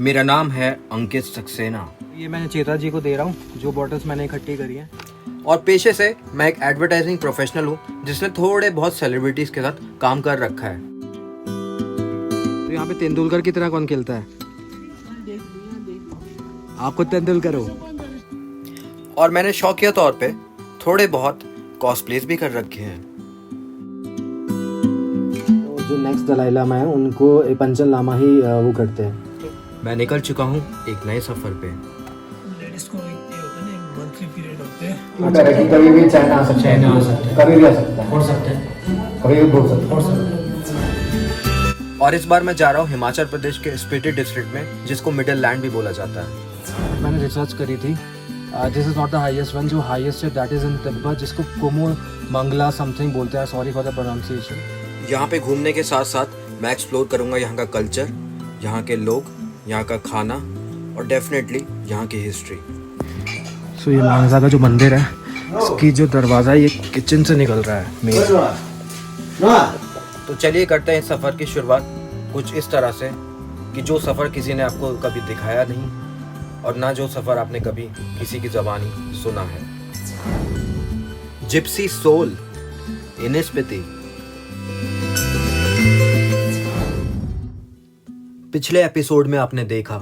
मेरा नाम है अंकित सक्सेना। ये मैंने चेता जी को दे रहा हूँ, जो बॉटल्स मैंने इकट्ठी करी हैं। और पेशे से मैं एक एडवर्टाइजिंग प्रोफेशनल हूँ, जिसने थोड़े बहुत सेलिब्रिटीज के साथ काम कर रखा है। तो यहाँ पे तेंदुलकर की तरह कौन खेलता है? आप खुद तेंदुलकर हो। और मैंने शौकिया तौर पे थोड़े बहुत कॉस्प्लेस भी कर रखे हैं। तो जो नेक्स्ट दलाई लामा है उनको पंचन लामा ही वो करते हैं। मैं निकल चुका हूँ एक नए सफर पे। कभी भी चाइना आ सकता है, कभी भी आ सकता है, हो सकता है, कभी भी भूल सकता है। और इस बार मैं जा रहा हूँ हिमाचल प्रदेश के स्पीति डिस्ट्रिक्ट में, जिसको मिडिल लैंड भी बोला जाता है। मैंने रिसर्च करी थी, this is not the highest one. जो हाईएस्ट है दैट इज इन तिब्बत, जिसको कोमो मंगला समथिंग बोलते हैं। Sorry for the pronunciation. यहाँ पे घूमने के साथ साथ मैं एक्सप्लोर करूँगा यहाँ का कल्चर, यहाँ के लोग, यहाँ का खाना और डेफिनेटली यहाँ की हिस्ट्री। सो ये मांगजा का जो मंदिर है, इसकी जो दरवाज़ा है ये किचन से निकल रहा है मेन। तो चलिए करते हैं इस सफ़र की शुरुआत कुछ इस तरह से कि जो सफ़र किसी ने आपको कभी दिखाया नहीं और ना जो सफ़र आपने कभी किसी की ज़बानी सुना है। Gypsy soul in Spiti. पिछले एपिसोड में आपने देखा।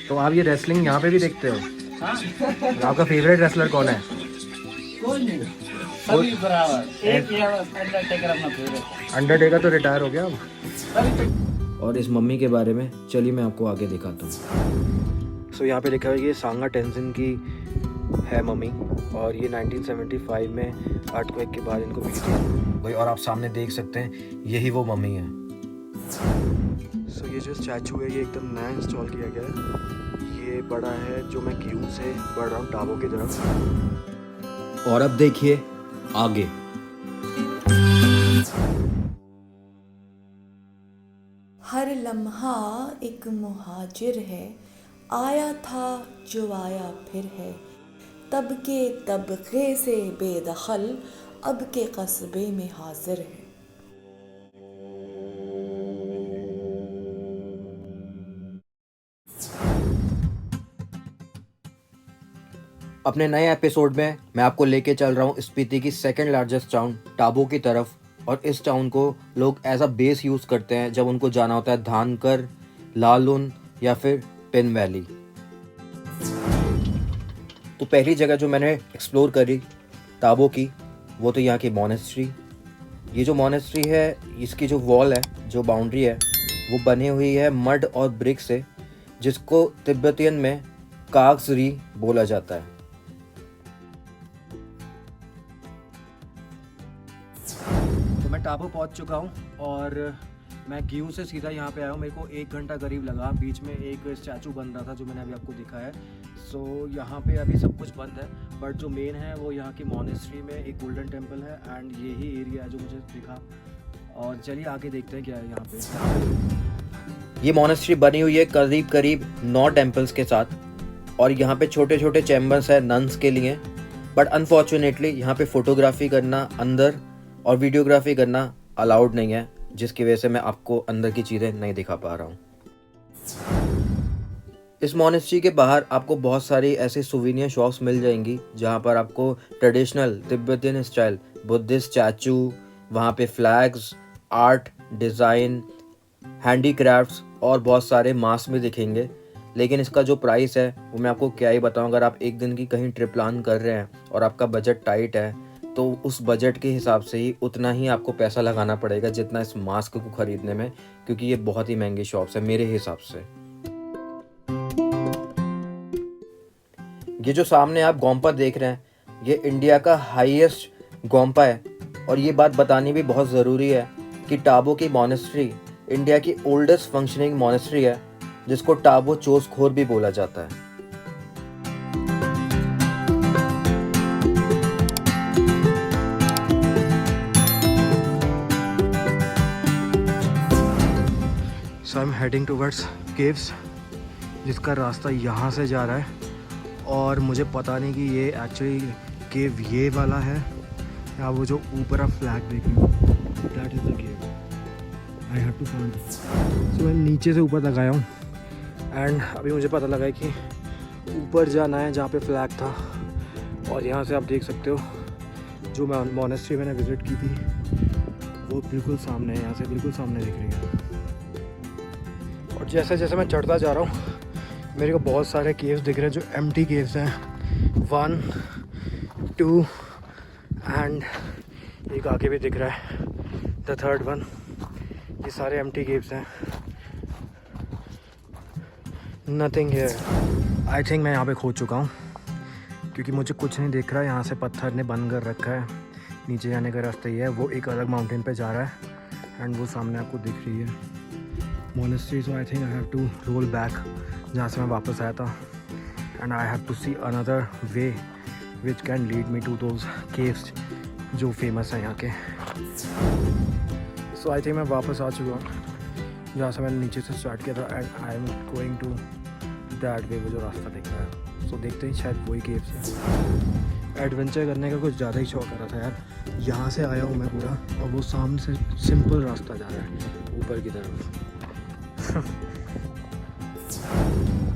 तो आप ये रेसलिंग यहाँ पे भी देखते हो? आपका फेवरेट रेसलर कौन है? सभी बराबर, एक ही है अंडरटेकर अपना फेवरेट। अंडरटेकर तो रिटायर हो गया अब। और इस मम्मी के बारे में चलिए मैं आपको आगे दिखाता हूँ। सो यहाँ पे लिखा है ये सांगा टेंजिन की है मम्मी, और ये 1975 में अर्थक्वेक के बाद इनको मिली थी भाई। और आप सामने देख सकते हैं यही वो मम्मी है। सो ये जो स्टैचू है ये एकदम नया इंस्टॉल किया गया है। ये बड़ा है जो मैं क्यू से बढ़ रहा हूँ टाबो की तरफ। और अब देखिए आगे। हर लम्हा एक मुहाजिर है, आया था जो आया फिर है, तब के तबके से बेदखल, अब के कस्बे में हाजिर है। अपने नए एपिसोड में मैं आपको लेके चल रहा हूँ स्पीति की सेकंड लार्जेस्ट टाउन टाबो की तरफ। और इस टाउन को लोग एज अ बेस यूज़ करते हैं जब उनको जाना होता है धानकर, लालुन या फिर पिन वैली। तो पहली जगह जो मैंने एक्सप्लोर करी टाबो की, वो तो यहाँ की मोनेस्ट्री। ये जो मोनेस्ट्री है, इसकी जो वॉल है, जो बाउंड्री है, वो बनी हुई है मड और ब्रिक से, जिसको तिब्बतियन में काग्सरी बोला जाता है। तो मैं टाबो पहुंच चुका हूं और मैं ग्यू से सीधा यहाँ पे आया हूँ। मेरे को 1 घंटा करीब लगा। बीच में एक स्टैचू बन रहा था जो मैंने अभी आपको दिखाया है। सो यहाँ पे अभी सब कुछ बंद है, बट जो मेन है वो यहाँ की मोनेस्ट्री में एक गोल्डन टेम्पल है एंड यही एरिया है जो मुझे दिखा। और चलिए आगे देखते हैं क्या है यहाँ पे। ये मोनेस्ट्री बनी हुई है करीब करीब 9 टेम्पल्स के साथ, और यहाँ पे छोटे छोटे चैम्बर्स है नन्स के लिए। बट अनफॉर्चुनेटली यहाँ पे फोटोग्राफी करना अंदर और वीडियोग्राफी करना अलाउड नहीं है, जिसकी वजह से मैं आपको अंदर की चीज़ें नहीं दिखा पा रहा हूँ। इस मोनेस्ट्री के बाहर आपको बहुत सारी ऐसी सुवीनियर शॉप्स मिल जाएंगी, जहाँ पर आपको traditional Tibetan style Buddhist statue, वहाँ पे फ्लैग्स, आर्ट, डिज़ाइन, हैंडीक्राफ्ट्स और बहुत सारे मास्क भी दिखेंगे। लेकिन इसका जो प्राइस है वो मैं आपको क्या ही बताऊँ। अगर आप एक दिन की कहीं ट्रिप प्लान कर रहे हैं और आपका बजट टाइट है, तो उस बजट के हिसाब से ही उतना ही आपको पैसा लगाना पड़ेगा जितना इस मास्क को ख़रीदने में, क्योंकि ये बहुत ही महंगी शॉप्स है मेरे हिसाब से। ये जो सामने आप गोम्पा देख रहे हैं, ये इंडिया का हाईएस्ट गोम्पा है। और ये बात बतानी भी बहुत ज़रूरी है कि टाबो की मोनेस्ट्री इंडिया की ओल्डेस्ट फंक्शनिंग मोनेस्ट्री है, जिसको टाबो चोसखोर भी बोला जाता है। So I am heading towards caves, जिसका रास्ता यहाँ से जा रहा है। और मुझे पता नहीं कि ये एक्चुअली केव ये वाला है या वो जो ऊपर आप फ्लैग देख रहे हो, that is the cave. I have to find. So मैं नीचे से ऊपर तक आया हूँ एंड अभी मुझे पता लगा है कि ऊपर जाना है जहाँ पे फ्लैग था, और यहाँ से आप देख सकते हो जो मैं मोनेस्ट्री मैंने विज़िट की थी वो बिल्कुल सामने है, यहाँ से बिल्कुल सामने दिख रही है। और जैसे जैसे मैं चढ़ता जा रहा हूँ मेरे को बहुत सारे केव्स दिख रहे हैं जो एम्प्टी केव्स हैं, 1 2 एंड एक आगे भी दिख रहा है द थर्ड वन। ये सारे एम्प्टी केव्स हैं, नथिंग हियर। आई थिंक मैं यहाँ पे खो चुका हूँ क्योंकि मुझे कुछ नहीं दिख रहा। यहाँ से पत्थर ने बंद कर रखा है, नीचे जाने का रास्ता ही है, वो एक अलग माउंटेन पे जा रहा है एंड वो सामने आपको दिख रही है monastery. So I think I have to roll back जहाँ से मैं वापस आया था and I have to see another way which can lead me to those caves जो फेमस हैं यहाँ के। सो आई थिंक मैं वापस आ चुका हूँ जहाँ से मैंने नीचे से स्टार्ट किया था and I am going to that way, वो जो रास्ता दिख रहा है। सो देखते हैं शायद वही केव्स है। एडवेंचर करने का कुछ ज़्यादा ही शौक आ रहा था यार। यहाँ से आया हूँ मैं पूरा, और वो सामने से सिंपल रास्ता जा रहा है ऊपर की तरफ।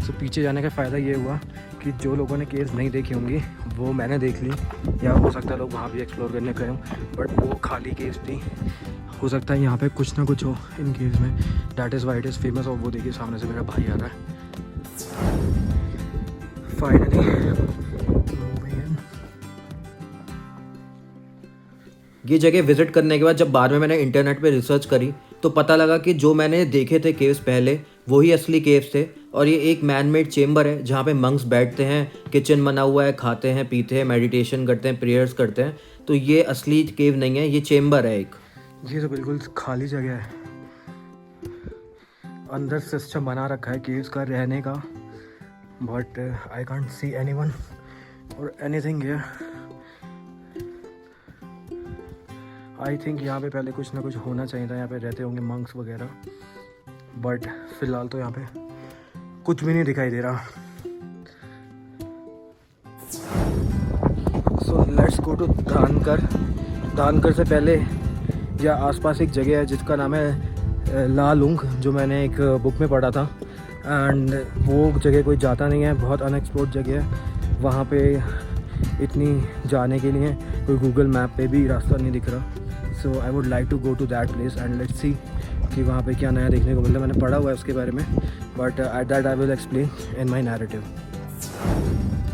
तो पीछे जाने का फ़ायदा ये हुआ कि जो लोगों ने केव्स नहीं देखी होंगी वो मैंने देख ली, या हो सकता है लोग वहाँ भी एक्सप्लोर करने गए हों, बट वो खाली केव्स थी। हो सकता है यहाँ पे कुछ ना कुछ हो इन केव्स में, that is why it is famous. और वो देखिए सामने से मेरा भाई आ रहा है फाइनली। ये जगह विजिट करने के बाद जब बाद में मैंने इंटरनेट पे रिसर्च करी तो पता लगा कि जो मैंने देखे थे केव्स पहले वही असली केव्स थे, और ये एक मैन मेड चेम्बर है जहाँ पे मंक्स बैठते हैं, किचन बना हुआ है, खाते हैं, पीते हैं, मेडिटेशन करते हैं, प्रेयर्स करते हैं। तो ये असली केव नहीं है, ये चेम्बर है एक। ये तो बिल्कुल खाली जगह है, अंदर सिस्टम बना रखा है केव्स का रहने का, but I can't see anyone और एनीथिंग हियर। आई थिंक यहाँ पे पहले कुछ ना कुछ होना चाहिए था, यहाँ पे रहते होंगे मंक्स वगैरह, बट फिलहाल तो यहाँ पे कुछ भी नहीं दिखाई दे रहा। So let's go to Dhankhar. Dhankhar से पहले या आसपास एक जगह है जिसका नाम है लालुंग, जो मैंने एक बुक में पढ़ा था, एंड वो जगह कोई जाता नहीं है, बहुत अनएक्सप्लोर्ड जगह है। वहाँ पे इतनी जाने के लिए कोई गूगल मैप पे भी रास्ता नहीं दिख रहा। So I would like to go to that place and let's see कि वहाँ पे क्या नया देखने को मिलता है। मैंने पढ़ा हुआ है उसके बारे में, but at that I will explain in my narrative.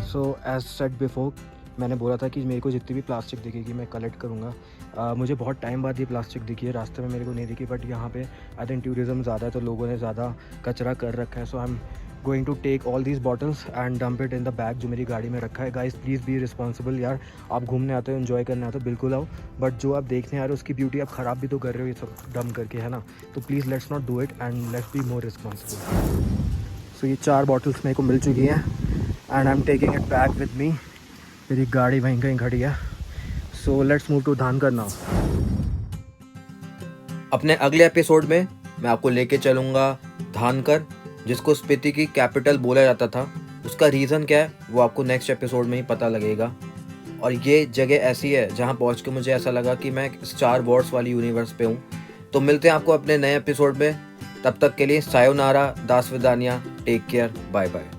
So as said before, मैंने बोला था कि मेरे को जितनी भी प्लास्टिक दिखेगी मैं कलेक्ट करूँगा। मुझे बहुत टाइम बाद ये प्लास्टिक दिखी है, रास्ते में मेरे को नहीं दिखी, बट यहाँ पे आई थिंक टूरिज़्म ज़्यादा है तो लोगों ने ज़्यादा कचरा कर रखा है। So I am going to take all these bottles and dump it in the bag जो मेरी गाड़ी में रखा है। गाइस प्लीज़ बी रिस्पॉन्सिबल यार, आप घूमने आते हो, एंजॉय करने आते हो, बिल्कुल आओ, बट जो आप देखने आ रहे हो उसकी ब्यूटी आप ख़राब भी तो कर रहे हो ये सब डंप करके, है ना। तो please let's not do it and let's be more responsible. So ये 4 बॉटल्स मेरे को मिल चुकी हैं and I am taking it back with me. मेरी गाड़ी वहीं कहीं खड़ी है। So let's move to Dhankar now. अपने अगले एपिसोड में मैं आपको लेके चलूँगा धानकर, जिसको स्पीति की कैपिटल बोला जाता था। उसका रीज़न क्या है वो आपको नेक्स्ट एपिसोड में ही पता लगेगा। और ये जगह ऐसी है जहाँ पहुँच के मुझे ऐसा लगा कि मैं स्टार वॉर्स वाली यूनिवर्स पे हूँ। तो मिलते हैं आपको अपने नए एपिसोड में, तब तक के लिए सायोनारा, दास विदानिया, टेक केयर, बाय बाय।